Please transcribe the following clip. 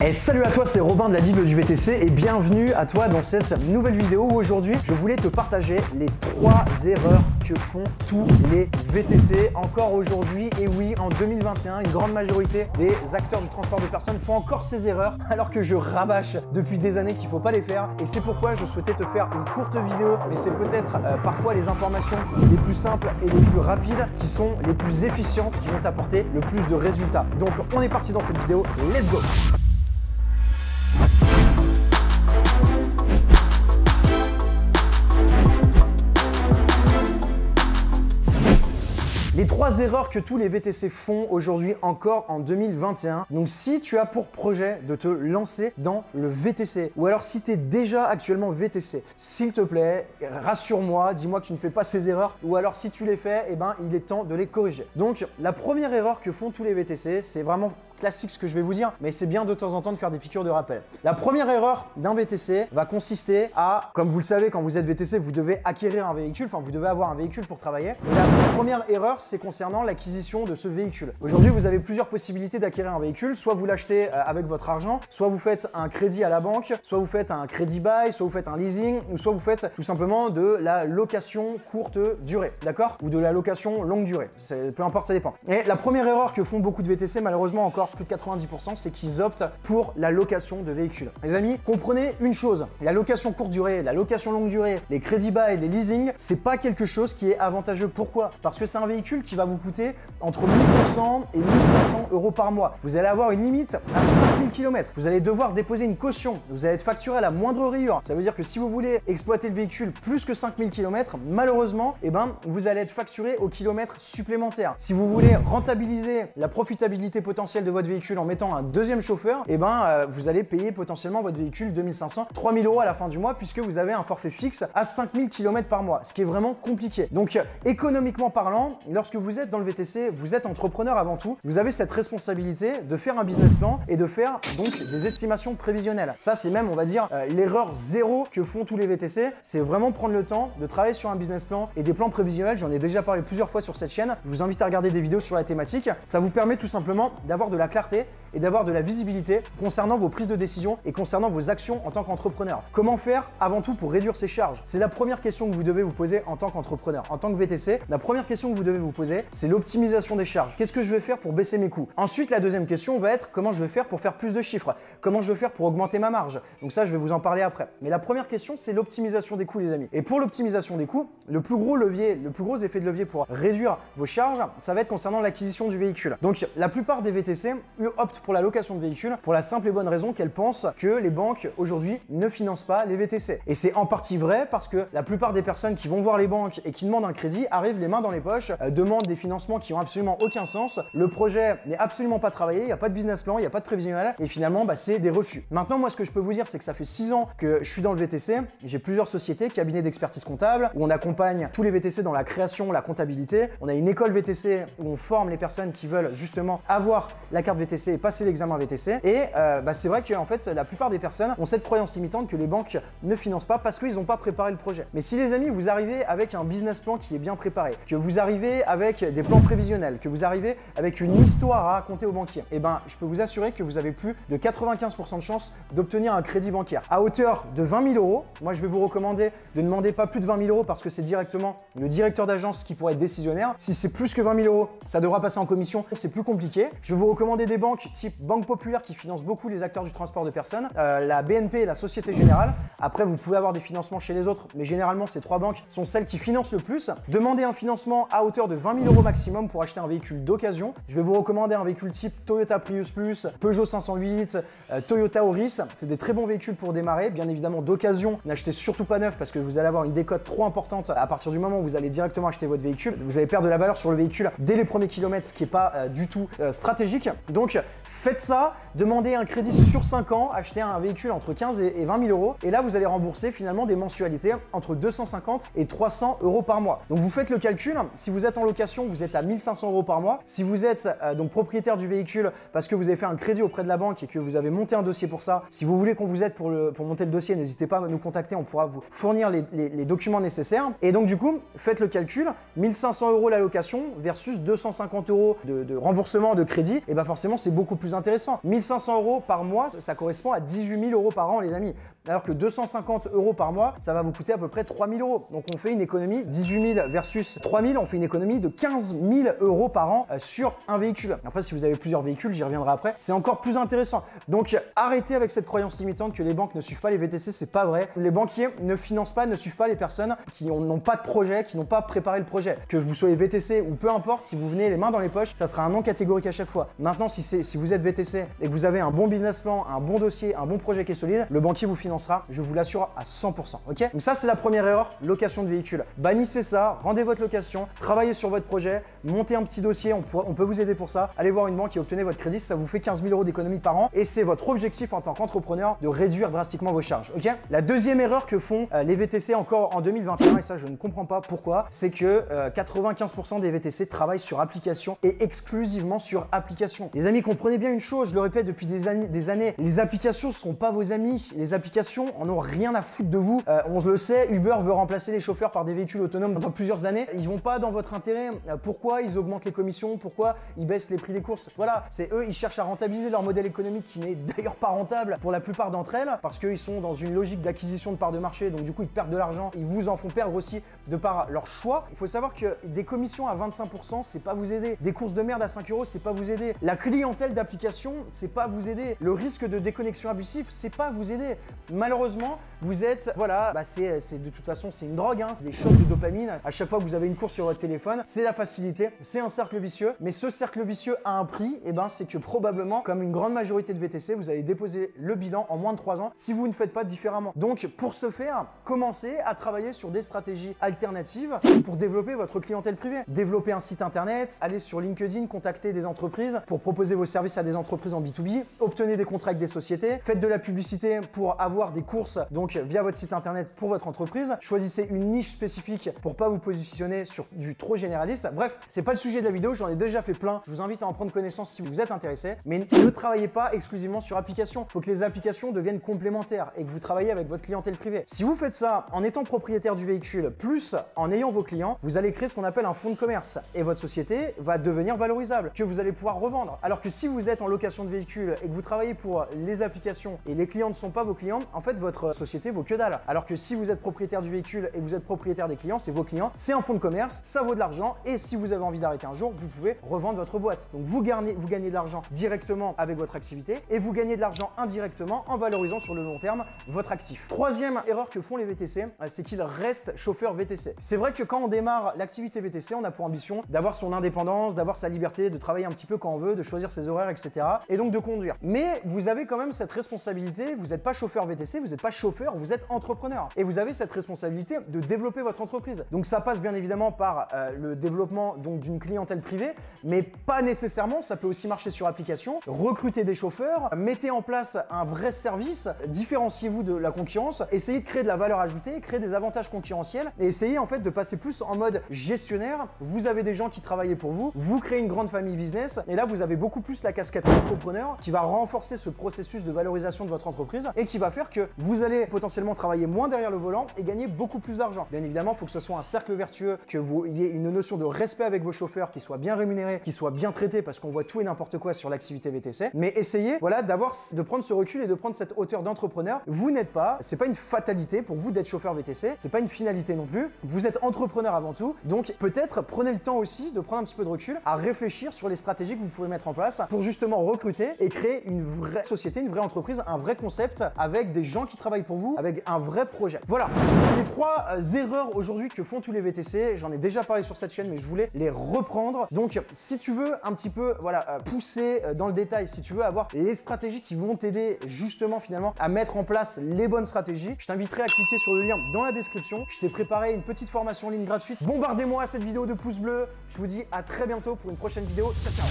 Et salut à toi, c'est Robin de la Bible du VTC et bienvenue à toi dans cette nouvelle vidéo où aujourd'hui je voulais te partager les 3 erreurs que font tous les VTC encore aujourd'hui. Et oui, en 2021, une grande majorité des acteurs du transport de personnes font encore ces erreurs alors que je rabâche depuis des années qu'il ne faut pas les faire. Et c'est pourquoi je souhaitais te faire une courte vidéo, mais c'est peut-être parfois les informations les plus simples et les plus rapides qui sont les plus efficientes, qui vont t'apporter le plus de résultats. Donc on est parti dans cette vidéo, let's go! Les 3 erreurs que tous les VTC font aujourd'hui encore en 2021. Donc si tu as pour projet de te lancer dans le VTC ou alors si tu es déjà actuellement VTC, s'il te plaît, rassure-moi, dis-moi que tu ne fais pas ces erreurs ou alors si tu les fais, eh ben, il est temps de les corriger. Donc la première erreur que font tous les VTC, c'est vraiment classique ce que je vais vous dire, mais c'est bien de temps en temps de faire des piqûres de rappel. La première erreur d'un VTC va consister à, comme vous le savez, quand vous êtes VTC, vous devez acquérir un véhicule, enfin vous devez avoir un véhicule pour travailler. Et la première erreur, c'est concernant l'acquisition de ce véhicule. Aujourd'hui, vous avez plusieurs possibilités d'acquérir un véhicule, soit vous l'achetez avec votre argent, soit vous faites un crédit à la banque, soit vous faites un crédit bail, soit vous faites un leasing, ou soit vous faites tout simplement de la location courte durée, d'accord? Ou de la location longue durée, peu importe, ça dépend. Et la première erreur que font beaucoup de VTC, malheureusement encore plus de 90%, c'est qu'ils optent pour la location de véhicules. Les amis, comprenez une chose, la location courte durée, la location longue durée, les crédits bail, les leasing, c'est pas quelque chose qui est avantageux. Pourquoi? Parce que c'est un véhicule qui va vous coûter entre 1200 et 1500 euros par mois. Vous allez avoir une limite à 5000 km. Vous allez devoir déposer une caution. Vous allez être facturé à la moindre rayure. Ça veut dire que si vous voulez exploiter le véhicule plus que 5000 km, malheureusement, eh ben, vous allez être facturé au kilomètre supplémentaire. Si vous voulez rentabiliser la profitabilité potentielle de votre véhicule en mettant un deuxième chauffeur, eh ben, vous allez payer potentiellement votre véhicule 2500, 3000 euros à la fin du mois puisque vous avez un forfait fixe à 5000 km par mois, ce qui est vraiment compliqué. Donc, économiquement parlant, lorsque vous êtes dans le VTC, vous êtes entrepreneur avant tout, vous avez cette responsabilité de faire un business plan et de faire donc des estimations prévisionnelles. Ça, c'est même, on va dire, l'erreur zéro que font tous les VTC, c'est vraiment prendre le temps de travailler sur un business plan et des plans prévisionnels. J'en ai déjà parlé plusieurs fois sur cette chaîne. Je vous invite à regarder des vidéos sur la thématique. Ça vous permet tout simplement d'avoir de la clarté et d'avoir de la visibilité concernant vos prises de décision et concernant vos actions en tant qu'entrepreneur. Comment faire avant tout pour réduire ses charges? C'est la première question que vous devez vous poser en tant qu'entrepreneur. En tant que VTC, la première question que vous devez vous poser, c'est l'optimisation des charges. Qu'est-ce que je vais faire pour baisser mes coûts? Ensuite, la deuxième question va être comment je vais faire pour faire plus de chiffres? Comment je vais faire pour augmenter ma marge? Donc ça, je vais vous en parler après. Mais la première question, c'est l'optimisation des coûts, les amis. Et pour l'optimisation des coûts, le plus gros levier, le plus gros effet de levier pour réduire vos charges, ça va être concernant l'acquisition du véhicule. Donc, la plupart des VTC optent pour la location de véhicules pour la simple et bonne raison qu'elles pensent que les banques aujourd'hui ne financent pas les VTC. Et c'est en partie vrai parce que la plupart des personnes qui vont voir les banques et qui demandent un crédit arrivent les mains dans les poches, demandent des financements qui ont absolument aucun sens. Le projet n'est absolument pas travaillé, il n'y a pas de business plan, il n'y a pas de prévisionnel et finalement, c'est des refus. Maintenant, moi, ce que je peux vous dire, c'est que ça fait 6 ans que je suis dans le VTC. J'ai plusieurs sociétés, cabinets d'expertise comptable, où on accompagne tous les VTC dans la création, la comptabilité. On a une école VTC où on forme les personnes qui veulent justement avoir la carte VTC et passer l'examen VTC. Et c'est vrai que en fait, la plupart des personnes ont cette croyance limitante que les banques ne financent pas parce qu'ils n'ont pas préparé le projet. Mais si les amis, vous arrivez avec un business plan qui est bien préparé, que vous arrivez avec des plans prévisionnels, que vous arrivez avec une histoire à raconter aux banquiers, eh ben, je peux vous assurer que vous avez plus de 95% de chances d'obtenir un crédit bancaire à hauteur de 20 000 euros. Moi, je vais vous recommander de ne demander pas plus de 20 000 euros parce que c'est directement le directeur d'agence qui pourrait être décisionnaire. Si c'est plus que 20 000 euros, ça devra passer en commission. C'est plus compliqué. Je vais vous recommander des banques type Banque Populaire qui financent beaucoup les acteurs du transport de personnes, la BNP et la Société Générale. Après, vous pouvez avoir des financements chez les autres, mais généralement, ces 3 banques sont celles qui financent le plus. Demandez un financement à hauteur de 20 000 euros maximum pour acheter un véhicule d'occasion. Je vais vous recommander un véhicule type Toyota Prius Plus, Peugeot 508, Toyota Auris. C'est des très bons véhicules pour démarrer, bien évidemment d'occasion. N'achetez surtout pas neuf parce que vous allez avoir une décote trop importante à partir du moment où vous allez directement acheter votre véhicule. Vous allez perdre de la valeur sur le véhicule dès les premiers kilomètres, ce qui n'est pas du tout stratégique. Donc, faites ça, demandez un crédit sur 5 ans, achetez un véhicule entre 15 et 20 000 euros et là vous allez rembourser finalement des mensualités entre 250 et 300 euros par mois. Donc vous faites le calcul, si vous êtes en location, vous êtes à 1500 euros par mois. Si vous êtes donc propriétaire du véhicule parce que vous avez fait un crédit auprès de la banque et que vous avez monté un dossier pour ça, si vous voulez qu'on vous aide pour monter le dossier, n'hésitez pas à nous contacter, on pourra vous fournir les documents nécessaires. Et donc du coup, faites le calcul, 1500 euros la location versus 250 euros de remboursement de crédit, et bien forcément c'est beaucoup plus plus intéressant. 1500 € par mois, ça correspond à 18 000 € par an, les amis. Alors que 250 € par mois, ça va vous coûter à peu près 3 000 €. Donc on fait une économie, 18 000 versus 3 000, on fait une économie de 15 000 € par an sur un véhicule. Après, si vous avez plusieurs véhicules, j'y reviendrai après, c'est encore plus intéressant. Donc arrêtez avec cette croyance limitante que les banques ne suivent pas les VTC, c'est pas vrai. Les banquiers ne financent pas, ne suivent pas les personnes qui n'ont pas de projet, qui n'ont pas préparé le projet. Que vous soyez VTC ou peu importe, si vous venez les mains dans les poches, ça sera un non catégorique à chaque fois. Maintenant, si vous êtes VTC et que vous avez un bon business plan, un bon dossier, un bon projet qui est solide, le banquier vous financera, je vous l'assure à 100%. Ok? Donc ça, c'est la première erreur, location de véhicule. Bannissez ça, rendez votre location, travaillez sur votre projet, montez un petit dossier, on peut vous aider pour ça. Allez voir une banque et obtenez votre crédit, ça vous fait 15 000 € d'économie par an et c'est votre objectif en tant qu'entrepreneur de réduire drastiquement vos charges. Ok? La deuxième erreur que font les VTC encore en 2021, et ça je ne comprends pas pourquoi, c'est que 95% des VTC travaillent sur application et exclusivement sur application. Les amis, comprenez bien une chose, je le répète depuis des années, les applications ne sont pas vos amis. Les applications en ont rien à foutre de vous. On le sait, Uber veut remplacer les chauffeurs par des véhicules autonomes dans plusieurs années. Ils vont pas dans votre intérêt. Pourquoi ils augmentent les commissions? Pourquoi ils baissent les prix des courses? Voilà, c'est eux, ils cherchent à rentabiliser leur modèle économique qui n'est d'ailleurs pas rentable pour la plupart d'entre elles parce qu'ils sont dans une logique d'acquisition de parts de marché. Donc du coup, ils perdent de l'argent. Ils vous en font perdre aussi de par leur choix. Il faut savoir que des commissions à 25%, c'est pas vous aider. Des courses de merde à 5 €, c'est pas vous aider. La clientèle d'application, c'est pas vous aider. Le risque de déconnexion abusive, c'est pas vous aider. Malheureusement, vous êtes, voilà, c'est de toute façon, c'est une drogue, hein, c'est des shots de dopamine. À chaque fois que vous avez une course sur votre téléphone, c'est la facilité, c'est un cercle vicieux. Mais ce cercle vicieux a un prix, et c'est que probablement, comme une grande majorité de VTC, vous allez déposer le bilan en moins de 3 ans si vous ne faites pas différemment. Donc, pour ce faire, commencez à travailler sur des stratégies alternatives pour développer votre clientèle privée. Développer un site internet, aller sur LinkedIn, contacter des entreprises pour proposer vos services à des entreprises en B2B, obtenez des contrats avec des sociétés, faites de la publicité pour avoir des courses donc via votre site internet pour votre entreprise, choisissez une niche spécifique pour pas vous positionner sur du trop généraliste. Bref, c'est pas le sujet de la vidéo, j'en ai déjà fait plein. Je vous invite à en prendre connaissance si vous êtes intéressé, mais ne travaillez pas exclusivement sur application. Il faut que les applications deviennent complémentaires et que vous travaillez avec votre clientèle privée. Si vous faites ça en étant propriétaire du véhicule plus en ayant vos clients, vous allez créer ce qu'on appelle un fonds de commerce et votre société va devenir valorisable, que vous allez pouvoir revendre. Alors que si vous êtes en location de véhicule et que vous travaillez pour les applications et les clients ne sont pas vos clients, en fait votre société vaut que dalle. Alors que si vous êtes propriétaire du véhicule et que vous êtes propriétaire des clients, c'est vos clients, c'est un fonds de commerce, ça vaut de l'argent et si vous avez envie d'arrêter un jour, vous pouvez revendre votre boîte. Donc vous gagnez de l'argent directement avec votre activité et vous gagnez de l'argent indirectement en valorisant sur le long terme votre actif. Troisième erreur que font les VTC, c'est qu'ils restent chauffeurs VTC. C'est vrai que quand on démarre l'activité VTC, on a pour ambition d'avoir son indépendance, d'avoir sa liberté, de travailler un petit peu quand on veut, de choisir ses horaires, etc. et donc de conduire. Mais vous avez quand même cette responsabilité, vous n'êtes pas chauffeur VTC, vous n'êtes pas chauffeur, vous êtes entrepreneur. Et vous avez cette responsabilité de développer votre entreprise. Donc ça passe bien évidemment par le développement d'une clientèle privée, mais pas nécessairement, ça peut aussi marcher sur application. Recrutez des chauffeurs, mettez en place un vrai service, différenciez-vous de la concurrence, essayez de créer de la valeur ajoutée, créer des avantages concurrentiels et essayez en fait de passer plus en mode gestionnaire. Vous avez des gens qui travaillent pour vous, vous créez une grande famille business et là vous avez beaucoup plus la casquette entrepreneur qui va renforcer ce processus de valorisation de votre entreprise et qui va faire que vous allez potentiellement travailler moins derrière le volant et gagner beaucoup plus d'argent. Bien évidemment, il faut que ce soit un cercle vertueux, que vous ayez une notion de respect avec vos chauffeurs, qui soient bien rémunérés, qui soient bien traités parce qu'on voit tout et n'importe quoi sur l'activité VTC. Mais essayez, voilà, de prendre ce recul et de prendre cette hauteur d'entrepreneur. Vous n'êtes pas, c'est pas une fatalité pour vous d'être chauffeur VTC, c'est pas une finalité non plus. Vous êtes entrepreneur avant tout, donc peut-être prenez le temps aussi de prendre un petit peu de recul à réfléchir sur les stratégies que vous pouvez mettre en place pour justement recruter et créer une vraie société, une vraie entreprise, un vrai concept avec des gens qui travaillent pour vous, avec un vrai projet. Voilà, c'est les 3 erreurs aujourd'hui que font tous les VTC. J'en ai déjà parlé sur cette chaîne, mais je voulais les reprendre. Donc, si tu veux un petit peu, voilà, pousser dans le détail, si tu veux avoir les stratégies qui vont t'aider justement finalement à mettre en place les bonnes stratégies, je t'inviterai à cliquer sur le lien dans la description. Je t'ai préparé une petite formation en ligne gratuite. Bombardez-moi cette vidéo de pouces bleus. Je vous dis à très bientôt pour une prochaine vidéo. Ciao, ciao.